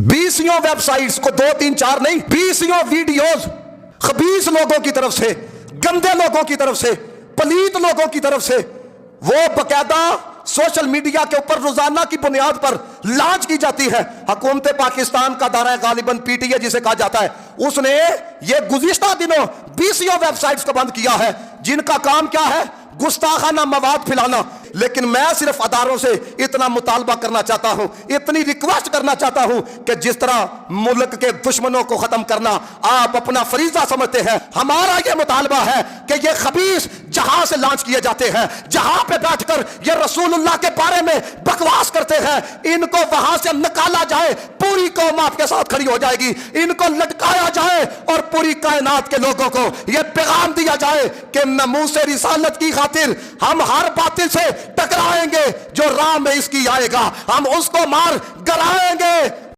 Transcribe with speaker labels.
Speaker 1: बीसियों websites को, 2 3 4 नहीं, बीसियों videos खबीस लोगों की तरफ से, गंदे लोगों की तरफ से, पलीत लोगों की तरफ से, वो बकायदा सोशल मीडिया के ऊपर रोजाना की बुनियाद पर लॉन्च की जाती है। हुकूमत पाकिस्तान का दायरा गालिबन पीटीए जिसे कहा जाता है, उसने ये गुज़िश्ता दिनों बीसियों वेबसाइट्स को बंद किया है, जिनका काम क्या है, गुस्ताखाना मवाद फैलाना। लेकिन मैं सिर्फ अदारों से इतना मुतालबा करना चाहता हूं, इतनी रिक्वेस्ट करना चाहता हूं कि जिस तरह मुल्क के दुश्मनों को खत्म करना आप अपना फरीजा समझते हैं, हमारा यह मुतालबा है कि ये खबीस जहां से लॉन्च किए जाते हैं, जहां पे बैठकर ये रसूलुल्लाह के बारे में बकवास करते हैं, इनको वहां से निकाला जाए। पूरी कौम आपके साथ खड़ी हो जाएगी। इनको लटकाया जाए और पूरी कायनात के लोगों को यह पैगाम दिया जाए कि नमूस रिसालत की खातिर हम हर बातिल से टकराएंगे जो राह में इसकी आएगा, हम उसको मार गिराएंगे।